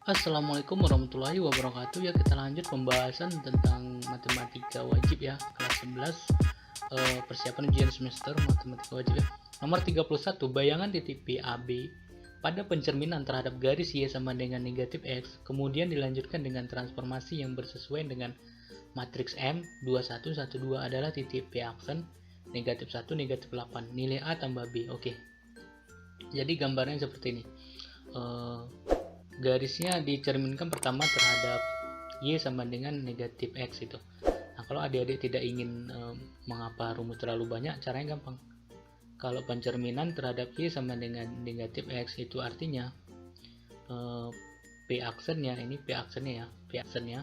Assalamualaikum warahmatullahi wabarakatuh. Ya, kita lanjut pembahasan tentang matematika wajib ya, kelas 11, persiapan ujian semester matematika wajib ya. Nomor 31, bayangan titik P AB pada pencerminan terhadap garis Y sama dengan negatif X, kemudian dilanjutkan dengan transformasi yang bersesuaian dengan matriks M 2112 adalah titik P aksen negatif 1 negatif 8, nilai A tambah B. Oke, jadi gambarnya seperti ini. Garisnya dicerminkan pertama terhadap Y sama dengan negatif X itu. Nah, kalau adik-adik tidak ingin mengapa rumus terlalu banyak, caranya gampang. Kalau pencerminan terhadap Y sama dengan negatif X itu artinya P aksennya, ini P aksennya ya, P aksennya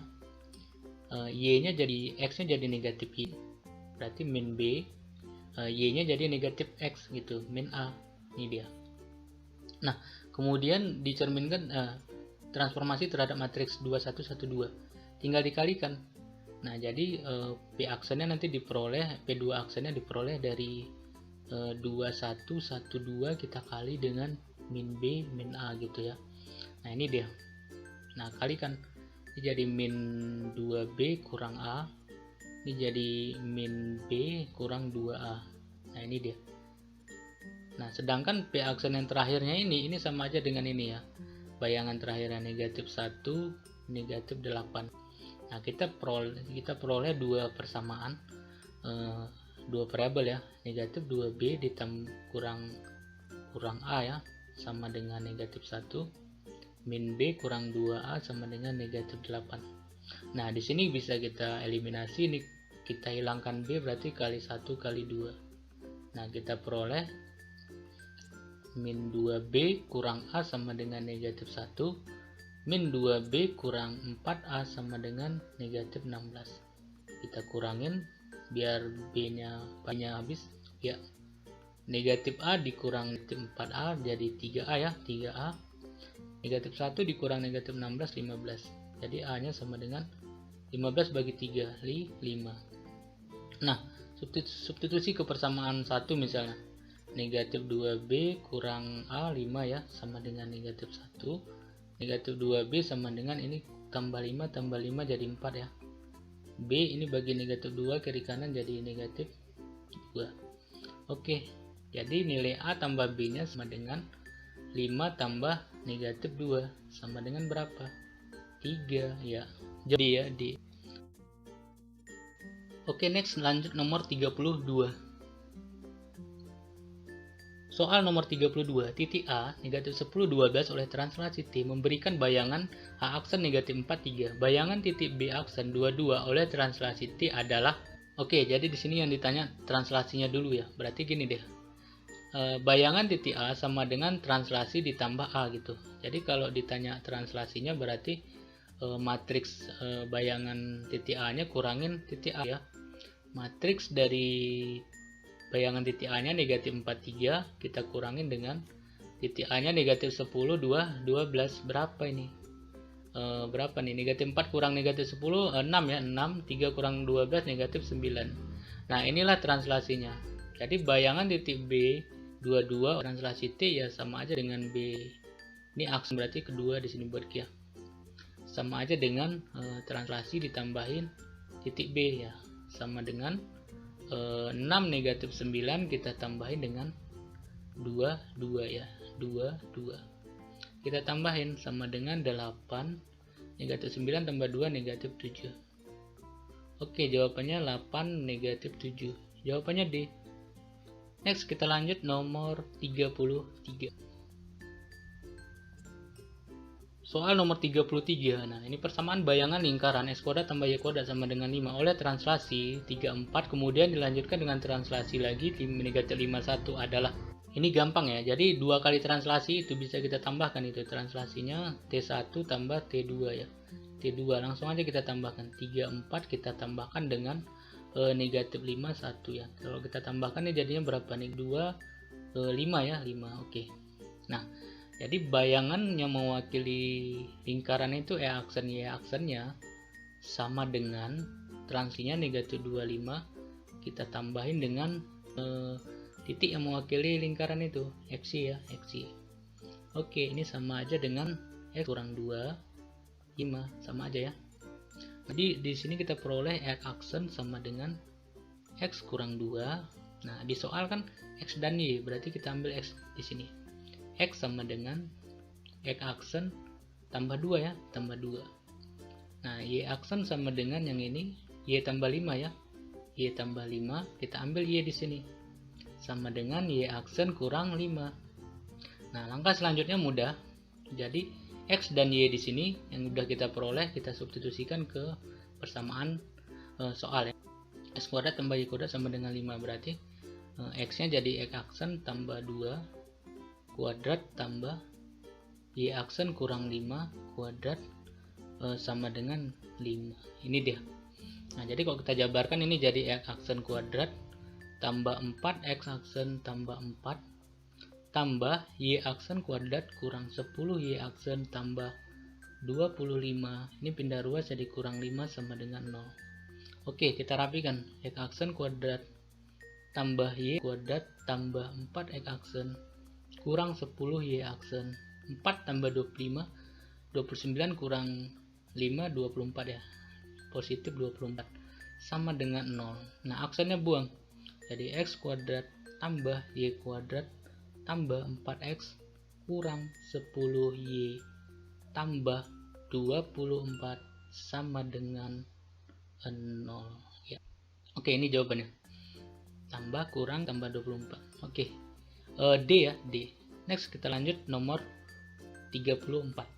Y-nya jadi X-nya jadi negatif Y, berarti min B, Y-nya jadi negatif X gitu, min A, ini dia. Nah, kemudian dicerminkan transformasi terhadap matriks 2112, tinggal dikalikan. Nah, jadi P aksennya nanti diperoleh, P2 aksennya diperoleh dari 2112 kita kali dengan min B min A gitu ya. Nah, ini dia. Nah, kalikan. Ini jadi min 2B kurang A, ini jadi min B kurang 2A. Nah, ini dia. Nah, sedangkan P aksen yang terakhirnya ini sama aja dengan ini ya. Bayangan terakhirnya negatif 1, negatif 8. Nah, kita peroleh dua persamaan, dua variabel ya, negatif 2B kurang A ya, sama dengan negatif 1, min B kurang 2A sama dengan negatif 8. Nah, di sini bisa kita eliminasi, ini kita hilangkan B berarti kali 1 kali 2. Nah, kita peroleh min 2B kurang A sama dengan negatif 1, min 2B kurang 4A sama dengan negatif 16. Kita kurangin biar B-nya habis ya. Negatif A dikurang negatif 4A jadi 3A ya, 3A. Negatif 1 dikurang negatif 16, 15. Jadi A-nya sama dengan 15 bagi 3, 5. Nah, substitusi ke persamaan 1 misalnya. Negatif 2B kurang A 5 ya, sama dengan negatif 1. Negatif 2B sama dengan ini tambah 5 jadi 4 ya. B ini bagi negatif 2 kiri kanan jadi negatif 2. Oke, jadi nilai A tambah B nya sama dengan 5 tambah negatif 2 sama dengan berapa? 3 ya. Jadi ya D. Oke, next lanjut nomor 32. Soal nomor 32, titik A, negatif 10, 12 oleh translasi T memberikan bayangan A aksen negatif 4, 3. Bayangan titik B aksen 22 oleh translasi T adalah, oke, jadi di sini yang ditanya translasinya dulu ya. Berarti gini deh, bayangan titik A sama dengan translasi ditambah A gitu. Jadi kalau ditanya translasinya berarti matriks bayangan titik A-nya kurangin titik A ya. Matriks dari bayangan titik A nya negatif 4, 3 kita kurangin dengan titik A nya negatif 10, 2, 12. Berapa ini? Berapa nih? Negatif 4 kurang negatif 10, 6 ya, 6, 3 kurang 12 negatif 9. Nah, inilah translasinya. Jadi bayangan titik B 22 translasi T ya sama aja dengan B. Ini aksen berarti kedua di sini buat ya. Sama aja dengan translasi ditambahin titik B ya, sama dengan 6 negatif 9 kita tambahin dengan 2 ya, 2 kita tambahin sama dengan 8 negatif 9 tambah 2 negatif 7. Oke, jawabannya 8 negatif 7, jawabannya D. Next kita lanjut nomor 33. Soal nomor 33. Nah, ini persamaan bayangan lingkaran X kuadrat tambah Y kuadrat sama dengan 5 oleh translasi 34, kemudian dilanjutkan dengan translasi lagi negatif 51 adalah. Ini gampang ya. Jadi dua kali translasi itu bisa kita tambahkan, itu translasinya T1 tambah T2 ya. T2 langsung aja kita tambahkan 34, kita tambahkan dengan negatif 5 1 ya. Kalau kita tambahkan ini jadinya berapa nih? 2 5 ya, 5. Oke. Nah, jadi bayangan yang mewakili lingkaran itu E aksen Y aksennya sama dengan transinya negatif 25, kita tambahin dengan titik yang mewakili lingkaran itu, X ya, X. Oke, ini sama aja dengan X kurang 2 5, sama aja ya. Jadi di sini kita peroleh X aksen sama dengan X kurang 2. Nah, di soal kan X dan Y, berarti kita ambil X di sini. X sama dengan X aksen tambah 2 ya, tambah 2. Nah, Y aksen sama dengan yang ini, Y tambah 5 ya. Y tambah 5, kita ambil Y di sini. Sama dengan Y aksen kurang 5. Nah, langkah selanjutnya mudah. Jadi, X dan Y di sini yang sudah kita peroleh, kita substitusikan ke persamaan soal ya. X kuadrat tambah Y kuadrat sama dengan 5, berarti X-nya jadi X aksen tambah 2 kuadrat tambah Y aksen kurang 5 kuadrat sama dengan 5. Ini dia. Nah, jadi kalau kita jabarkan ini jadi X aksen kuadrat tambah 4 X aksen tambah 4 tambah Y aksen kuadrat kurang 10 Y aksen tambah 25. Ini pindah ruas jadi kurang 5 sama dengan 0. Oke, kita rapikan. X aksen kuadrat tambah Y kuadrat tambah 4 X aksen kurang 10 Y aksen. 4 tambah 25, 29 kurang 5, 24 ya. Positif 24. Sama dengan 0. Nah, aksennya buang. Jadi X kuadrat tambah Y kuadrat tambah 4X kurang 10Y tambah 24 sama dengan 0 ya. Oke, ini jawabannya. Tambah kurang tambah 24. Oke. D ya, D. Next kita lanjut nomor 34.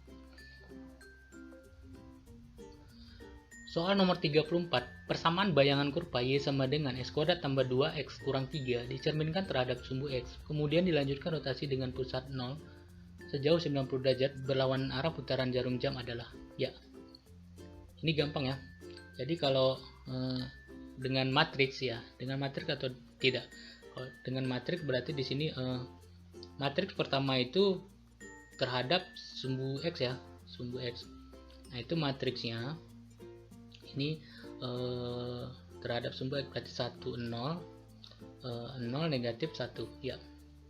Soal nomor 34, persamaan bayangan kurva Y sama dengan X kuadrat tambah 2X kurang 3 dicerminkan terhadap sumbu X. Kemudian dilanjutkan rotasi dengan pusat 0 sejauh 90 derajat berlawanan arah putaran jarum jam adalah. Ya, ini gampang ya. Jadi kalau dengan matriks ya, dengan matriks atau tidak. Kalau dengan matriks berarti di sini matriks pertama itu terhadap sumbu X ya, sumbu X. Nah, itu matriksnya. Ini terhadap sumbu X berarti 1, 0, 0, negatif 1 ya.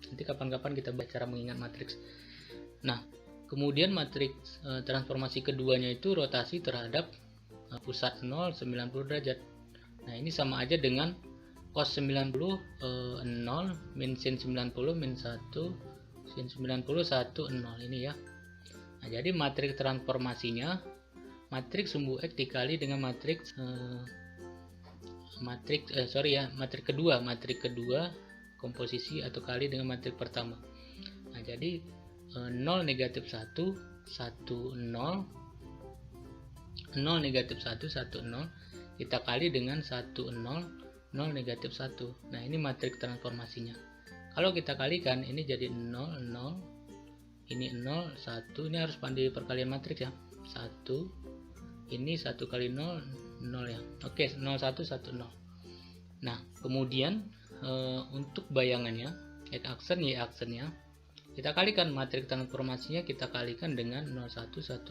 Nanti kapan-kapan kita baca cara mengingat matriks. Nah, kemudian matriks transformasi keduanya itu rotasi terhadap pusat 0, 90 derajat. Nah, ini sama aja dengan cos 90 0 min sin 90 min 1 sin 90 1 0 ini ya. Nah, jadi matriks transformasinya matriks sumbu X dikali dengan matriks matriks kedua komposisi atau kali dengan matriks pertama. Nah, jadi 0 negatif 1 1 0 0 negatif 1 1 0 kita kali dengan 1 0 0 negatif 1. Nah, ini matriks transformasinya. Kalau kita kalikan ini jadi 0 0 ini 0 1, ini harus pandai perkalian matriks ya. 1 ini 1 kali 0 0 ya. Oke, 0 1 1 0. Nah, kemudian untuk bayangannya X aksen Y aksennya kita kalikan matriks transformasinya, kita kalikan dengan 0 1 1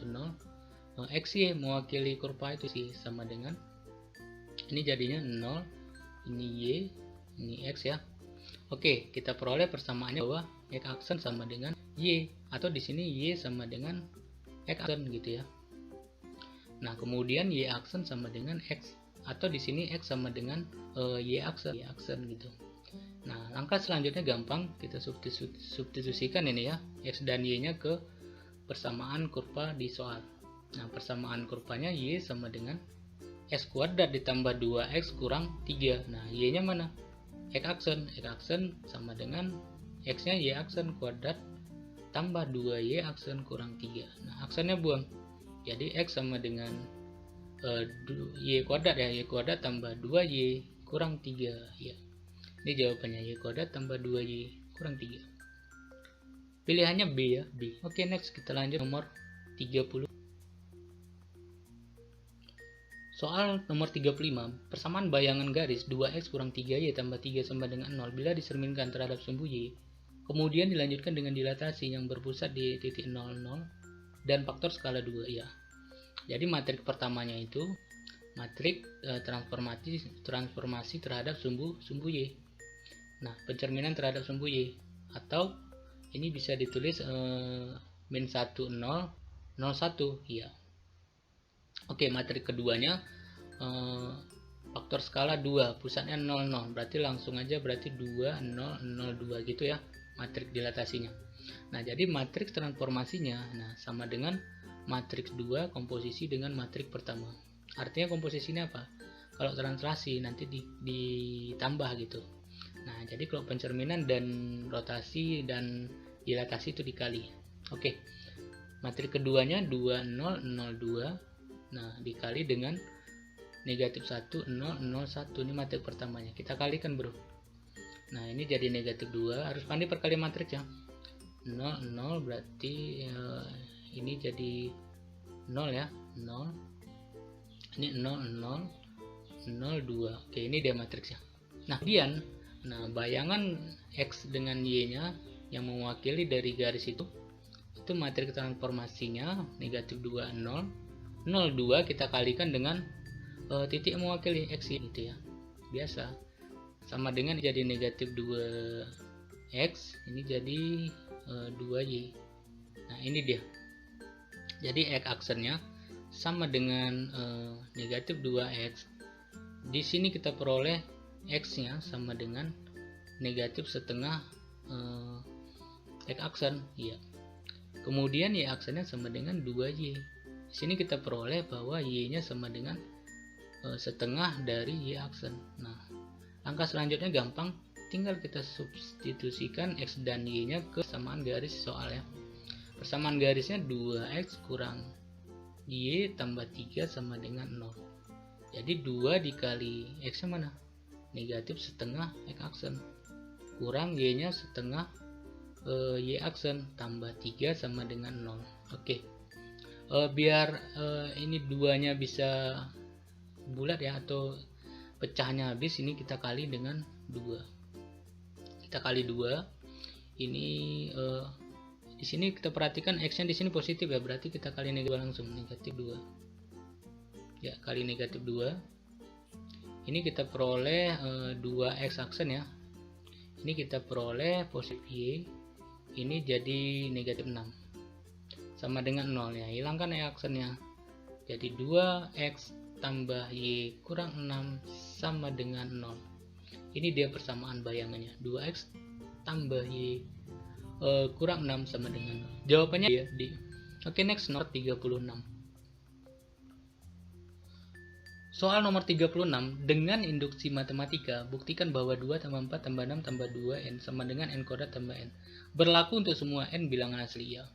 0 XY mewakili kurva itu sih sama dengan ini jadinya 0 ini Y ini X ya. Oke, kita peroleh persamaannya bahwa X aksen sama dengan Y atau di sini Y sama dengan X aksen gitu ya. Nah, kemudian Y aksen sama dengan X atau di sini X sama dengan Y aksen gitu. Nah, langkah selanjutnya gampang, kita substitusikan ini ya, X dan Y-nya ke persamaan kurva di soal. Nah, persamaan kurvanya Y sama dengan X kuadrat ditambah 2X kurang 3. Nah, Y-nya mana? X aksen sama dengan X-nya Y aksen kuadrat tambah 2Y aksen kurang 3. Nah, aksennya buang. Jadi X sama dengan Y kuadrat ya, Y kuadrat tambah 2Y kurang 3 ya. Ini jawabannya, Y kuadrat tambah 2Y kurang 3. Pilihannya B ya, B. Oke, next kita lanjut nomor 30. Soal nomor 35, persamaan bayangan garis 2X kurang 3Y tambah 3 sama dengan 0 bila dicerminkan terhadap sumbu Y, kemudian dilanjutkan dengan dilatasi yang berpusat di titik 0, 0 dan faktor skala 2 ya. Jadi matriks pertamanya itu matriks transformasi terhadap sumbu Y. Nah, pencerminan terhadap sumbu Y, atau ini bisa ditulis min 1 0 0 1 ya. Oke, matrik keduanya faktor skala 2, pusatnya 0, 0. Berarti langsung aja berarti 2, 0, 0, 2 gitu ya matrik dilatasinya. Nah, jadi matriks transformasinya sama dengan matriks 2 komposisi dengan matriks pertama. Artinya komposisinya apa? Kalau translasi nanti ditambah gitu. Nah, jadi kalau pencerminan dan rotasi dan dilatasi itu dikali. Oke. Matriks keduanya 2, 0, 0, 2. Nah, dikali dengan negatif 1, 0, 0, 1. Ini matriks pertamanya. Kita kalikan, bro. Nah, ini jadi negatif 2. Harus pandai perkali matriks ya. 0, 0 berarti ini jadi 0 ya. 0. Ini 0, 0, 0, 2. Oke, ini dia matriksnya. Nah, kemudian bayangan X dengan Y-nya yang mewakili dari garis itu matriks transformasinya negatif 2, 0, 0, 2 kita kalikan dengan titik mewakili X gitu ya. Biasa. Sama dengan jadi negatif 2X, ini jadi 2Y. Nah, ini dia. Jadi X aksennya sama dengan negatif 2X. Di sini kita peroleh X-nya sama dengan negatif setengah X aksen, ya. Kemudian Y aksennya sama dengan 2Y. Di sini kita peroleh bahwa Y-nya sama dengan setengah dari Y aksen. Nah, langkah selanjutnya gampang, tinggal kita substitusikan X dan Y-nya ke persamaan garis soal ya. Persamaan garisnya 2X kurang Y tambah 3 sama dengan 0. Jadi 2 dikali X-nya mana? Negatif setengah X aksen kurang Y-nya setengah Y aksen tambah 3 sama dengan 0. Oke. Biar ini 2-nya bisa bulat ya atau pecahnya habis, ini kita kali dengan 2. Kita kali 2. Ini di sini kita perhatikan X-nya di sini positif ya, berarti kita kali negatif langsung, negatif 2. Ya, kali negatif 2. Ini kita peroleh 2X aksen ya. Ini kita peroleh positif Y. Ini jadi negatif 6. Sama dengan 0 ya. Hilangkan Y aksennya. Jadi 2X tambah Y kurang 6 sama dengan 0. Ini dia persamaan bayangannya. 2X tambah Y kurang 6 sama dengan 0. Jawabannya ya di. Oke, next nomor 36. Soal nomor 36, dengan induksi matematika, buktikan bahwa 2 tambah 4 tambah 6 tambah 2n sama dengan n kuadrat tambah n. Berlaku untuk semua n bilangan asli ya.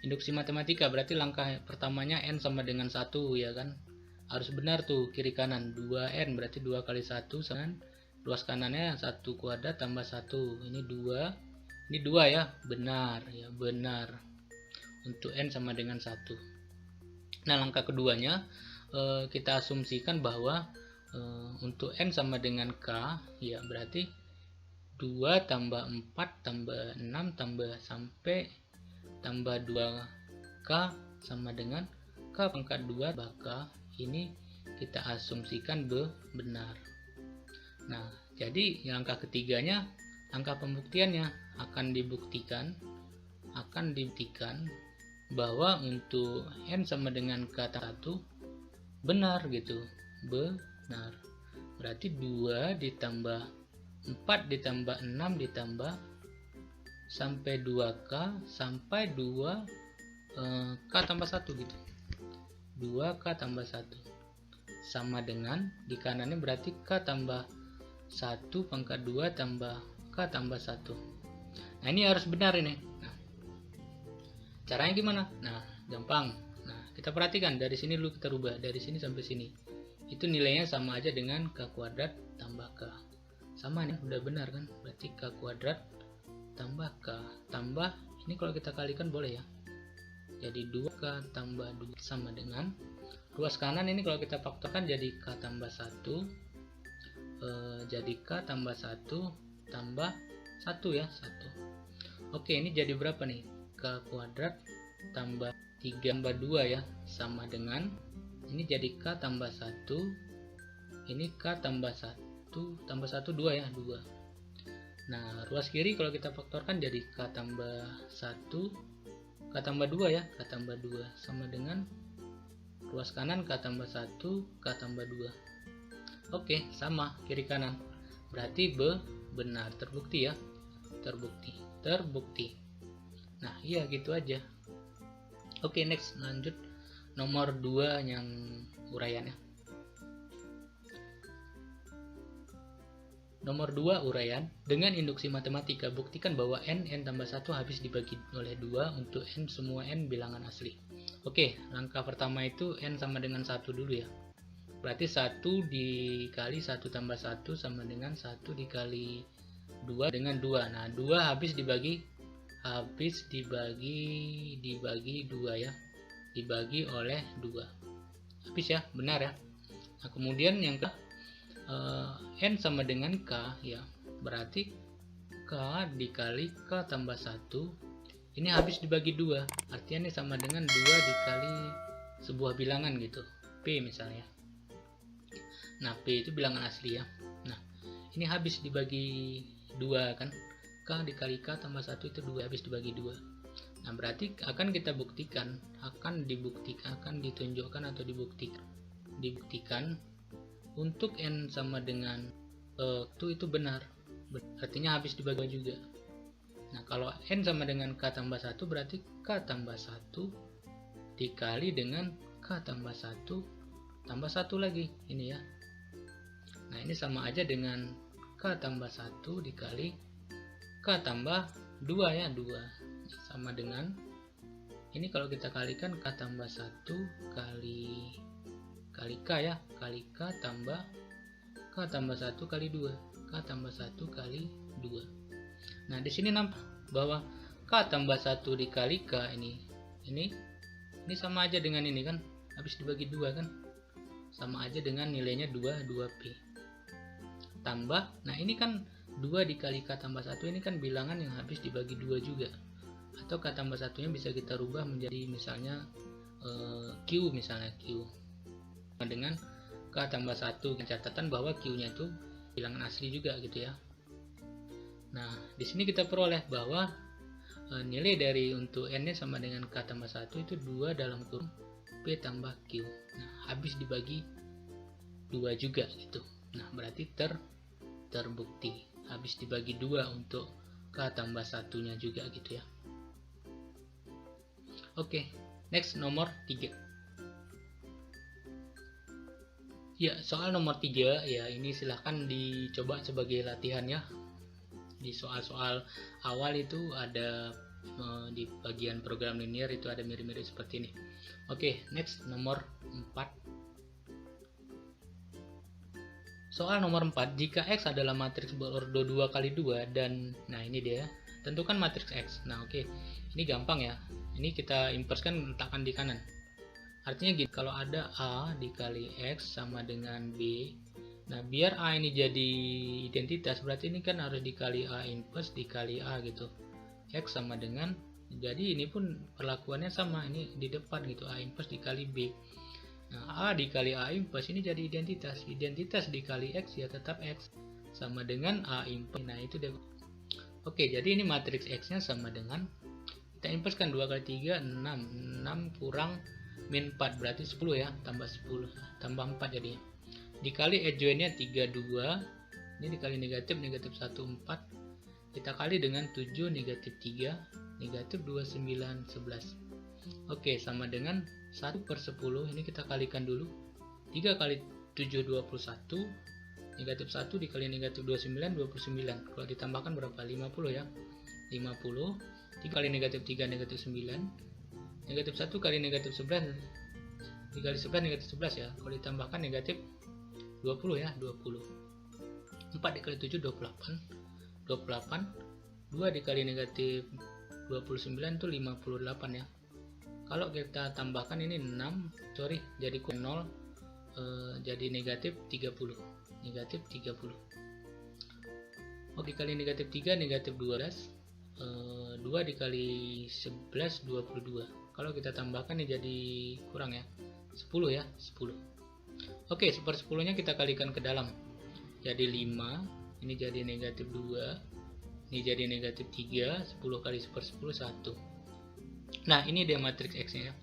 Induksi matematika berarti langkah pertamanya n sama dengan 1 ya kan. Harus benar tuh kiri kanan. 2n berarti 2 kali 1 sama luas kanannya 1 kuadrat tambah 1. Ini 2. Ini 2 ya. Benar ya, benar. Untuk n sama dengan 1. Nah, langkah keduanya kita asumsikan bahwa untuk n sama dengan k ya, berarti 2 tambah 4 tambah 6 tambah sampai tambah 2k sama dengan k pangkat 2 maka ini kita asumsikan benar. Nah, jadi yang langkah ketiganya, langkah pembuktiannya akan dibuktikan bahwa untuk n sama dengan k 1 benar gitu, benar. Berarti 2 ditambah 4 ditambah 6 ditambah sampai 2k sampai 2k tambah 1 gitu. 2k tambah 1 sama dengan di kanannya berarti k tambah 1 pangkat 2 tambah k tambah 1. Nah, ini harus benar ini. Nah, caranya gimana? Nah, gampang. Kita perhatikan dari sini dulu, kita rubah dari sini sampai sini. Itu nilainya sama aja dengan k kuadrat tambah k. Sama nih, udah benar kan? Berarti k kuadrat tambah k tambah ini kalau kita kalikan boleh ya. Jadi 2k tambah 2 sama dengan luas kanan ini kalau kita faktorkan jadi k tambah 1. Jadi k tambah 1 tambah 1 ya, 1. Oke, ini jadi berapa nih? K kuadrat tambah 3 tambah 2 ya, sama dengan ini jadi k tambah 1, ini k tambah 1 tambah 1 2 ya, 2. Nah, ruas kiri kalau kita faktorkan jadi k tambah 1 k tambah 2 ya, k tambah 2 sama dengan ruas kanan K tambah 1, K tambah 2. Oke, sama kiri kanan. Berarti benar, terbukti ya. Terbukti. Nah, iya gitu aja. Oke, next lanjut nomor 2 yang uraiannya. Nomor 2 uraian. Dengan induksi matematika, buktikan bahwa n tambah 1 habis dibagi oleh 2 untuk n semua n bilangan asli. Oke, langkah pertama itu n sama dengan 1 dulu ya. Berarti 1 dikali 1 tambah 1 sama dengan 1 dikali 2 dengan 2. Nah, 2 habis dibagi 2 ya. Dibagi oleh 2. Habis ya, benar ya. Nah, kemudian yang ke n sama dengan k ya, berarti k dikali k tambah 1 ini habis dibagi 2, artinya ini sama dengan 2 dikali sebuah bilangan gitu, p misalnya. Nah, p itu bilangan asli ya. Nah, ini habis dibagi 2 kan, k dikali k tambah 1 itu 2 habis dibagi 2. Nah, berarti akan kita buktikan, akan ditunjukkan atau dibuktikan untuk n sama dengan itu benar, artinya habis dibagi juga. Nah, kalau n sama dengan k tambah 1 berarti k tambah 1 dikali dengan k tambah 1 tambah 1 lagi ini ya. Nah, ini sama aja dengan k tambah 1 dikali k tambah 2 ya, 2 sama dengan ini kalau kita kalikan k tambah 1 kali k ya, kali k tambah 1 kali 2, k tambah 1 kali 2. Nah, di sini nampak bahwa k tambah 1 dikali k ini sama aja dengan ini kan, habis dibagi 2 kan, sama aja dengan nilainya 2p tambah, nah ini kan 2 dikali k tambah 1 ini kan bilangan yang habis dibagi 2 juga, atau k tambah 1 nya bisa kita rubah menjadi misalnya q misalnya, q dengan k tambah 1, catatan bahwa q nya itu bilangan asli juga gitu ya. Nah, di sini kita peroleh bahwa nilai dari untuk n nya sama dengan k tambah 1 itu 2 dalam kurung p tambah q. Nah, habis dibagi 2 juga gitu. Nah, berarti terbukti habis dibagi 2 untuk k tambah 1 nya juga gitu ya. Oke, next nomor 3. Ya, soal nomor 3 ya, ini silahkan dicoba sebagai latihan ya. Di soal-soal awal itu ada di bagian program linear itu ada mirip-mirip seperti ini. Oke, next nomor 4. Soal nomor 4, jika X adalah matriks berordo 2 kali 2 dan nah ini dia, tentukan matriks X. Nah, oke. Ini gampang ya. Ini kita inverskan, letakkan di kanan. Artinya gitu, kalau ada A dikali X sama dengan B, nah biar A ini jadi identitas, berarti ini kan harus dikali A inverse dikali A gitu. X sama dengan, jadi ini pun perlakuannya sama, ini di depan gitu, A inverse dikali B. Nah, A dikali A inverse ini jadi identitas, identitas dikali X ya tetap X, sama dengan A inverse, nah itu deh. Oke, jadi ini matriks X nya sama dengan, kita inverse kan 2 kali 3, 6 kurang min 4 berarti 10 ya, tambah 10 tambah 4 jadinya, dikali adjointnya 32, ini dikali negatif 1 4, kita kali dengan 7 negatif 3 negatif 2 9 11. Oke, sama dengan 1/10, ini kita kalikan dulu, 3 kali 7 21, negatif 1 dikali negatif 29 29, kalau ditambahkan berapa, 50 ya, 50 3 kali negatif 3 negatif 9, negatif 1 kali negatif 11 dikali 11 negatif 11 ya, kalau ditambahkan negatif 20 ya, 20. 4 dikali 7 28, 2 dikali negatif 29 itu 58 ya. Kalau kita tambahkan ini 6, jadi 0, jadi negatif 30. Oke, kali negatif 3 negatif 12, 2 dikali 11 22. Kalau kita tambahkan ini jadi kurang ya, 10 ya, 10. Oke, 1/10 nya kita kalikan ke dalam, jadi 5, ini jadi negatif 2, ini jadi negatif 3, 10 kali 1/10 1. Nah, ini dia matriks X nya ya.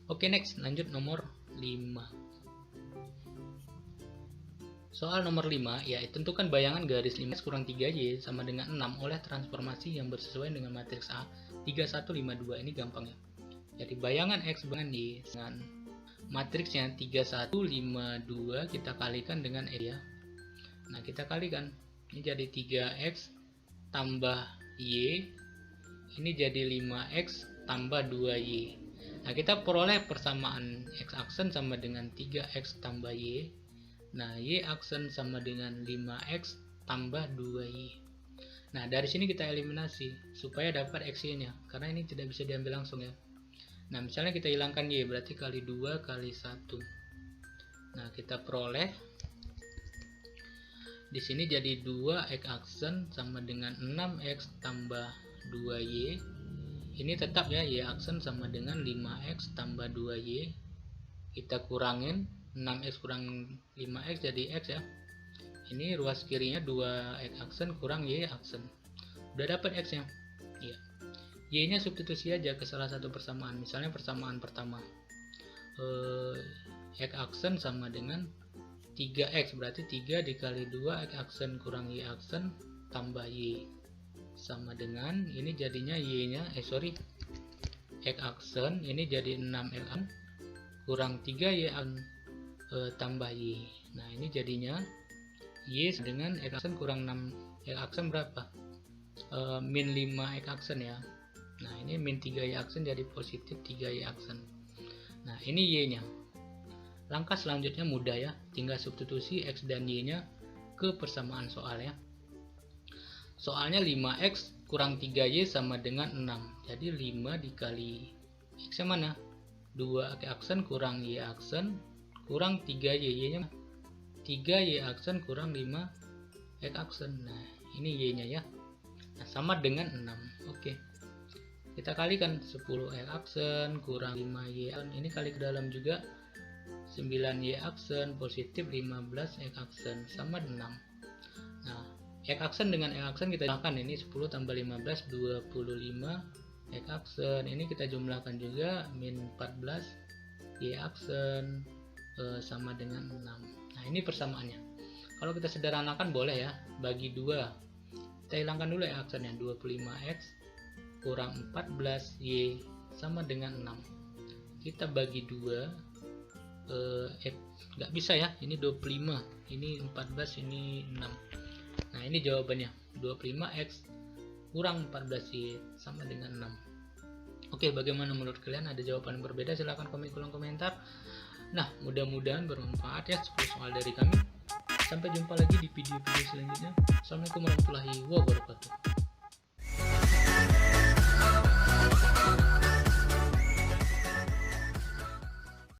Oke, next lanjut nomor 5. Soal nomor 5, ya tentukan bayangan garis 5x kurang 3y sama dengan 6 oleh transformasi yang bersesuaian dengan matriks A 3152. Ini gampang ya. Jadi bayangan x dengan y dengan matriksnya 3152 kita kalikan dengan e ya. Nah, kita kalikan. Ini jadi 3x tambah y. Ini jadi 5x tambah 2y. Nah, kita peroleh persamaan x aksen sama dengan 3x tambah y. Nah, y aksen sama dengan 5x tambah 2y. Nah, dari sini kita eliminasi supaya dapat x-y-nya, karena ini tidak bisa diambil langsung ya. Nah, misalnya kita hilangkan y, berarti kali 2 kali 1. Nah, kita peroleh di sini jadi 2x aksen sama dengan 6x tambah 2y. Ini tetap ya, y aksen sama dengan 5x tambah 2y. Kita kurangin 6x kurang 5x jadi x ya. Ini ruas kirinya 2x aksen kurang y aksen. Udah dapat x nya. Iya. Y nya substitusi aja ke salah satu persamaan. Misalnya persamaan pertama. X aksen sama dengan 3x, berarti 3 dikali 2 x aksen kurang y aksen tambah y sama dengan ini jadinya y nya x aksen ini jadi 6x kurang 3 y tambah y. Nah, ini jadinya y dengan x aksen kurang 6 x aksen berapa? Min 5 x aksen ya. Nah, ini min 3 y aksen jadi positif 3 y aksen. Nah, ini y nya. Langkah selanjutnya mudah ya, tinggal substitusi x dan y nya ke persamaan soal ya. Soalnya 5x kurang 3y sama dengan 6. Jadi 5 dikali x yang mana? 2 x aksen kurang y aksen kurang 3y, y nya 3y aksen kurang 5 x aksen. Nah, ini y nya ya. Nah, sama dengan 6. Oke. Kita kalikan 10 x aksen kurang 5y aksen. Ini kali ke dalam juga 9y aksen positif 15 x aksen sama 6. Nah, x aksen dengan x aksen kita jumlahkan, ini 10 tambah 15 25 x aksen. Ini kita jumlahkan juga min 14 y aksen sama dengan 6. Nah, ini persamaannya. Kalau kita sederhanakan boleh ya, bagi 2. Kita hilangkan dulu ya aksennya, 25x kurang 14y sama dengan 6. Kita bagi 2, nggak bisa ya, ini 25, ini 14, ini 6. Nah, ini jawabannya, 25x kurang 14y sama dengan 6. Oke, bagaimana menurut kalian? Ada jawaban yang berbeda? Silahkan komen di kolom komentar. Nah, mudah-mudahan bermanfaat ya 10 soal dari kami. Sampai jumpa lagi di video-video selanjutnya. Assalamualaikum warahmatullahi wabarakatuh.